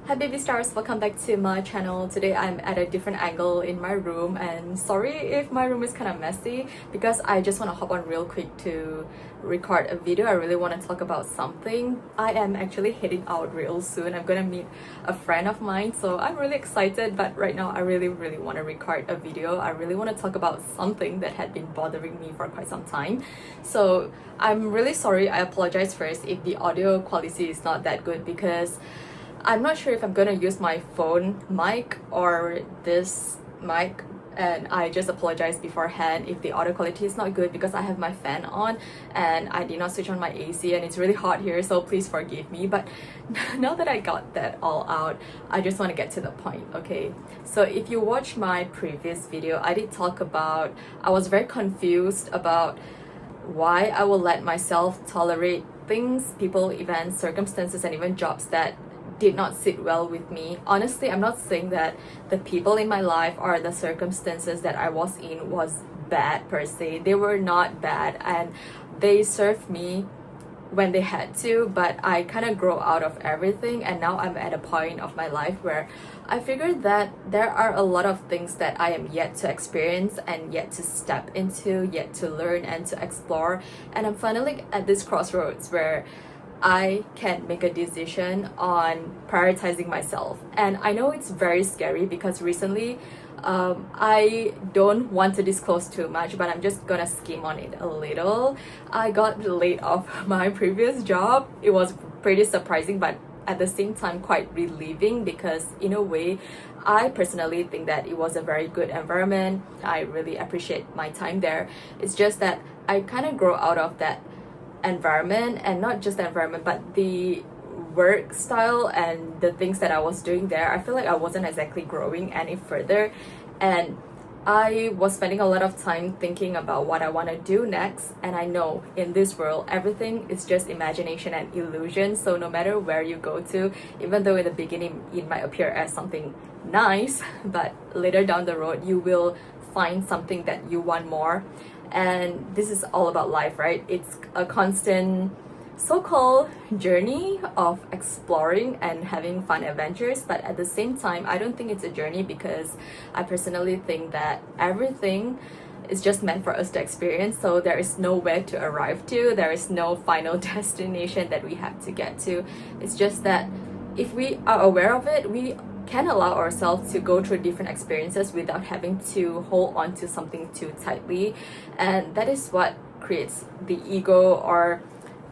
Hi baby stars, welcome back to my channel. Today I'm at a different angle in my room, and sorry if my room is kind of messy because I just want to hop on real quick to record a video. I really want to talk about something. I am actually heading out real soon. I'm gonna meet a friend of mine, so I'm really excited, but right now I really want to record a video. I really want to talk about something that had been bothering me for quite some time. So I'm really sorry. I apologize first if the audio quality is not that good because I'm not sure if I'm gonna use my phone mic or this mic, and I just apologize beforehand if the audio quality is not good because I have my fan on and I did not switch on my AC and it's really hot here, so please forgive me. But now that I got that all out, I just want to get to the point. Okay, so if you watch my previous video, I did talk about I was very confused about why I will let myself tolerate things, people, events, circumstances, and even jobs that did not sit well with me. Honestly, I'm not saying that the people in my life or the circumstances that I was in was bad per se. They were not bad and they served me when they had to, but I kind of grow out of everything, and now I'm at a point of my life where I figured that there are a lot of things that I am yet to experience and yet to step into, yet to learn and to explore, and I'm finally at this crossroads where I can make a decision on prioritizing myself. And I know it's very scary because recently I don't want to disclose too much, but I'm just gonna skim on it a little. I got laid off my previous job. It was pretty surprising, but at the same time quite relieving because in a way I personally think that it was a very good environment. I really appreciate my time there. It's just that I kind of grow out of that environment, and not just the environment but the work style and the things that I was doing there. I feel like I wasn't exactly growing any further, and I was spending a lot of time thinking about what I want to do next. And I know in this world everything is just imagination and illusion, so no matter where you go to, even though in the beginning it might appear as something nice, but later down the road you will find something that you want more. And this is all about life, right? It's a constant so-called journey of exploring and having fun adventures, but at the same time I don't think it's a journey because I personally think that everything is just meant for us to experience. So there is nowhere to arrive to, there is no final destination that we have to get to. It's just that if we are aware of it, we can allow ourselves to go through different experiences without having to hold on to something too tightly. And that is what creates the ego, or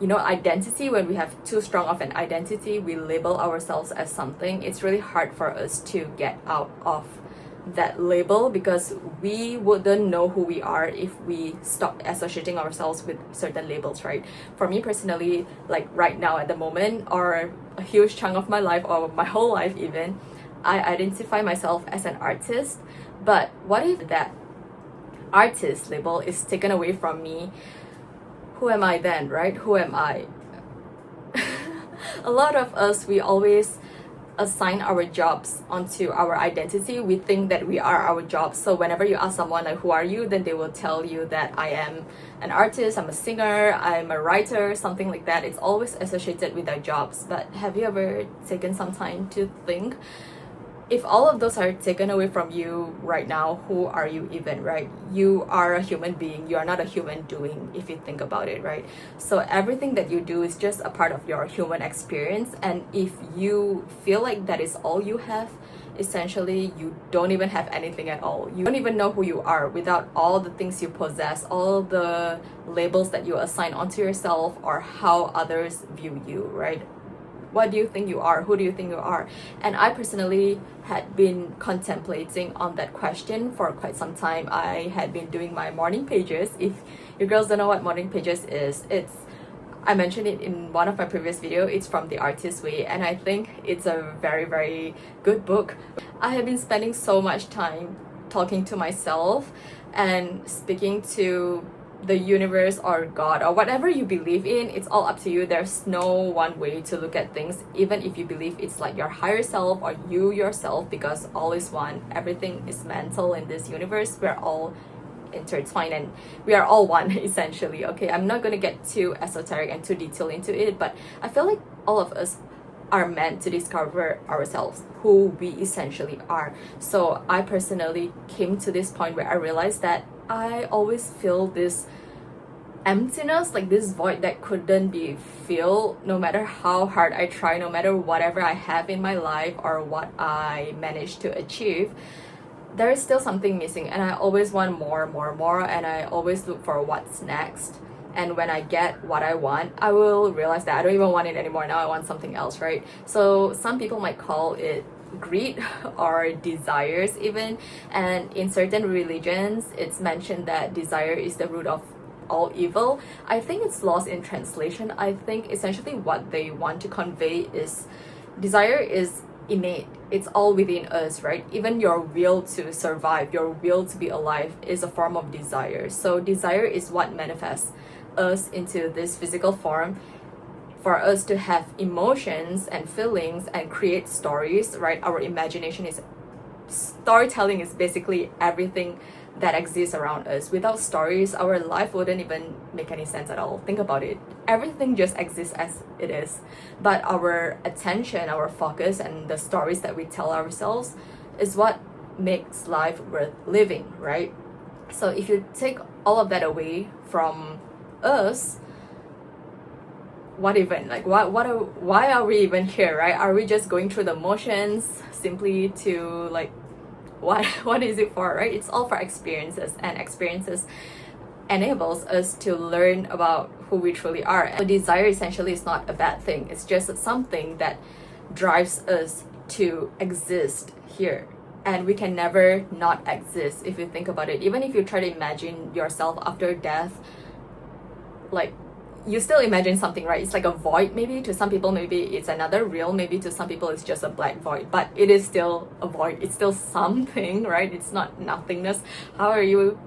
identity. When we have too strong of an identity, we label ourselves as something. It's really hard for us to get out of that label because we wouldn't know who we are if we stop associating ourselves with certain labels, right? For me personally, like right now at the moment, or a huge chunk of my life, or my whole life even, I identify myself as an artist. But what if that artist label is taken away from me? Who am I then, right? Who am I? A lot of us, we always assign our jobs onto our identity. We think that we are our jobs. So whenever you ask someone like, who are you, then they will tell you that I am an artist, I'm a singer, I'm a writer, something like that. It's always associated with our jobs. But have you ever taken some time to think, if all of those are taken away from you right now, who are you even, right? You are a human being. You are not a human doing, if you think about it, right? So everything that you do is just a part of your human experience. And if you feel like that is all you have, essentially you don't even have anything at all. You don't even know who you are without all the things you possess, all the labels that you assign onto yourself, or how others view you, right? What do you think you are? Who do you think you are? And I personally had been contemplating on that question for quite some time. I had been doing my morning pages. If you girls don't know what morning pages is, I mentioned it in one of my previous videos. It's from The Artist's Way, and I think it's a very good book. I have been spending so much time talking to myself and speaking to the universe or God or whatever you believe in. It's all up to you. There's no one way to look at things, even if you believe it's like your higher self or you yourself, because all is one. Everything is mental in this universe. We're all intertwined and we are all one essentially. Okay, I'm not gonna get too esoteric and too detailed into it, but I feel like all of us are meant to discover ourselves, who we essentially are. So I personally came to this point where I realized that I always feel this emptiness, like this void that couldn't be filled no matter how hard I try, no matter whatever I have in my life or what I managed to achieve. There is still something missing, and I always want more, and I always look for what's next. And when I get what I want, I will realize that I don't even want it anymore. Now I want something else, right? So some people might call it greed or desires even. And in certain religions, it's mentioned that desire is the root of all evil. I think it's lost in translation. I think essentially what they want to convey is desire is innate. It's all within us, right? Even your will to survive, your will to be alive is a form of desire. So desire is what manifests us into this physical form for us to have emotions and feelings and create stories, right? Our imagination is storytelling is basically everything that exists around us. Without stories, our life wouldn't even make any sense at all. Think about it. Everything just exists as it is. But our attention, our focus, and the stories that we tell ourselves is what makes life worth living, right? So if you take all of that away from us, what even, like why are we even here, right? Are we just going through the motions simply to like what is it for, right? It's all for experiences, and experiences enables us to learn about who we truly are. So desire essentially is not a bad thing. It's just something that drives us to exist here, and we can never not exist if you think about it. Even if you try to imagine yourself after death, like you still imagine something, right? It's like a void. Maybe to some people, maybe it's another realm. Maybe to some people, it's just a black void. But it is still a void. It's still something, right? It's not nothingness. How are you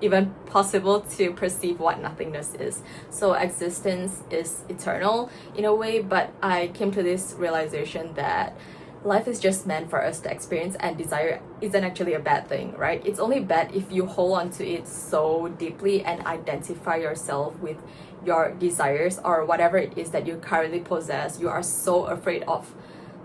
even possible to perceive what nothingness is? So existence is eternal in a way. But I came to this realization that life is just meant for us to experience, and desire isn't actually a bad thing, right? It's only bad if you hold on to it so deeply and identify yourself with your desires or whatever it is that you currently possess. You are so afraid of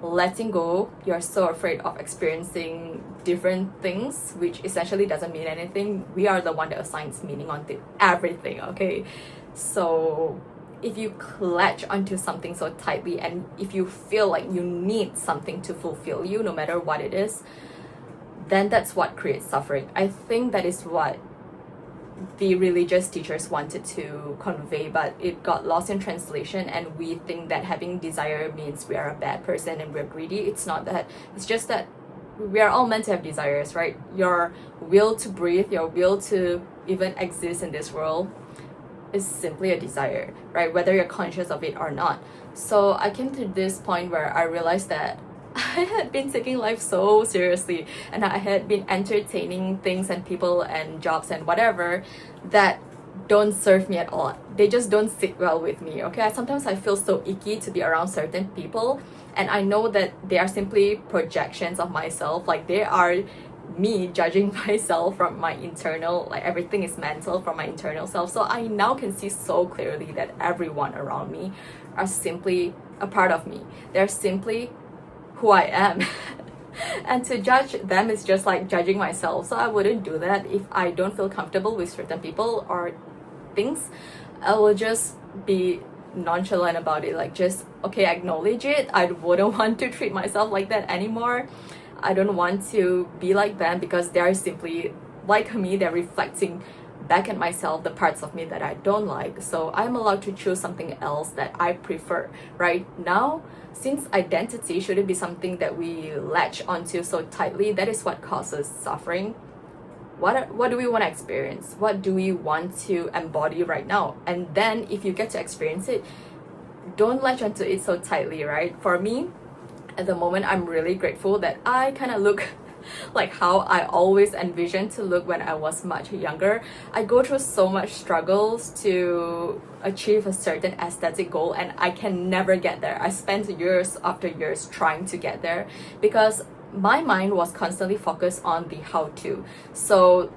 letting go. You're so afraid of experiencing different things, which essentially doesn't mean anything. We are the one that assigns meaning onto everything, okay? So if you clutch onto something so tightly, and if you feel like you need something to fulfill you, no matter what it is, then that's what creates suffering. I think that is what the religious teachers wanted to convey, but it got lost in translation, and we think that having desire means we are a bad person and we're greedy. It's not that. It's just that we are all meant to have desires, right? Your will to breathe, your will to even exist in this world is simply a desire, right? Whether you're conscious of it or not. So I came to this point where I realized that I had been taking life so seriously, and I had been entertaining things and people and jobs and whatever that don't serve me at all. They just don't sit well with me, okay? Sometimes I feel so icky to be around certain people, and I know that they are simply projections of myself. Like they are me judging myself from my internal, like everything is mental from my internal self. So I now can see so clearly that everyone around me are simply a part of me. They're simply who I am. And to judge them is just like judging myself. So I wouldn't do that. If I don't feel comfortable with certain people or things, I will just be nonchalant about it. Like just, okay, acknowledge it. I wouldn't want to treat myself like that anymore. I don't want to be like them because they are simply like me. They're reflecting back at myself the parts of me that I don't like. So I'm allowed to choose something else that I prefer. Right now, since identity shouldn't be something that we latch onto so tightly, that is what causes suffering. What do we want to experience? What do we want to embody right now? And then if you get to experience it, don't latch onto it so tightly, right? For me, at the moment, I'm really grateful that I kind of look like how I always envisioned to look when I was much younger. I go through so much struggles to achieve a certain aesthetic goal, and I can never get there. I spent years after years trying to get there because my mind was constantly focused on the how-to. So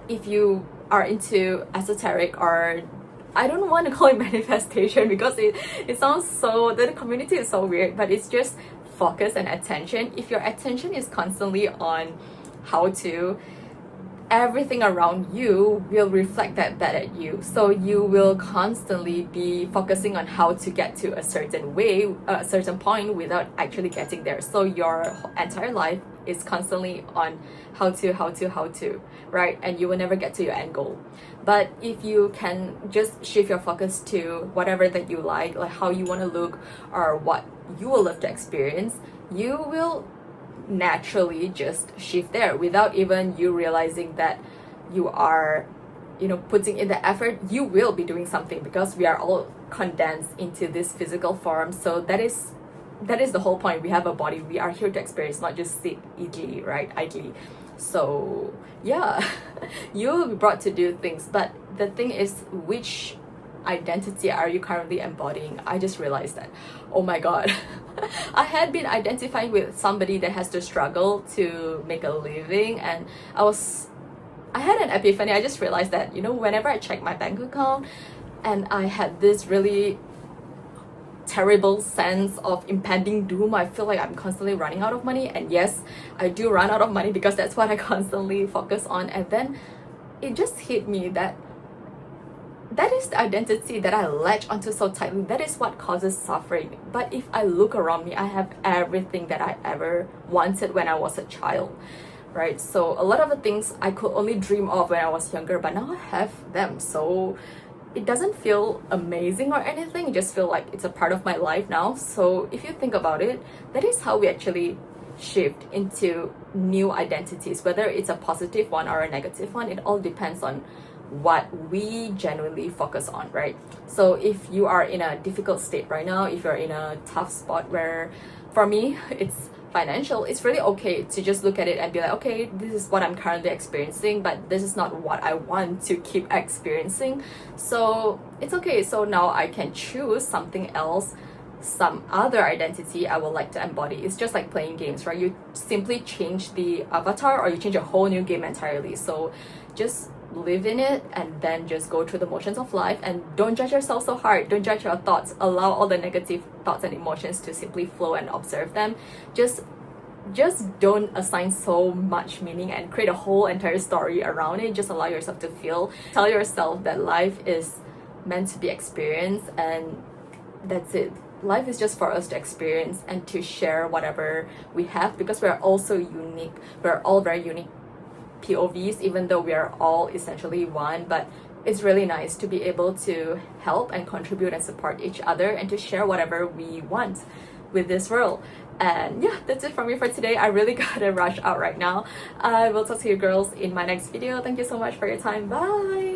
if you are into esoteric or I don't want to call it manifestation because it sounds so, the community is so weird, but it's just focus and attention. If your attention is constantly on how to, everything around you will reflect that back at you. So you will constantly be focusing on how to get to a certain way, a certain point without actually getting there. So your entire life is constantly on how to, right? And you will never get to your end goal. But if you can just shift your focus to whatever that you like how you want to look or what you will love to experience, you will naturally just shift there without even you realizing that you are, you know, putting in the effort. You will be doing something because we are all condensed into this physical form. So that is the whole point. We have a body, we are here to experience, not just sit idly, right, idly. So yeah, you will be brought to do things, but the thing is, which identity are you currently embodying? I just realized that, oh my god, I had been identifying with somebody that has to struggle to make a living, and I had an epiphany. I just realized that, you know, whenever I check my bank account, and I had this really terrible sense of impending doom. I feel like I'm constantly running out of money, and yes, I do run out of money because that's what I constantly focus on. And then it just hit me that that is the identity that I latch onto so tightly. That is what causes suffering. But if I look around me, I have everything that I ever wanted when I was a child, right? So a lot of the things I could only dream of when I was younger, but now I have them. So it doesn't feel amazing or anything. It just feels like it's a part of my life now. So if you think about it, that is how we actually shift into new identities, whether it's a positive one or a negative one. It all depends on what we genuinely focus on, right? So if you are in a difficult state right now, if you're in a tough spot, where for me it's financial, it's really okay to just look at it and be like, okay, this is what I'm currently experiencing, but this is not what I want to keep experiencing. So it's okay. So now I can choose something else, some other identity I would like to embody. It's just like playing games, right? You simply change the avatar or you change a whole new game entirely. So just live in it and then just go through the motions of life, and don't judge yourself so hard. Don't judge your thoughts. Allow all the negative thoughts and emotions to simply flow and observe them. Just don't assign so much meaning and create a whole entire story around it. Just allow yourself to feel. Tell yourself that life is meant to be experienced, and that's it. Life is just for us to experience and to share whatever we have, because we are also unique. We're all very unique POVs, even though we are all essentially one. But it's really nice to be able to help and contribute and support each other and to share whatever we want with this world. And yeah, that's it from me for today. I really gotta rush out right now. I will talk to you girls in my next video. Thank you so much for your time. Bye.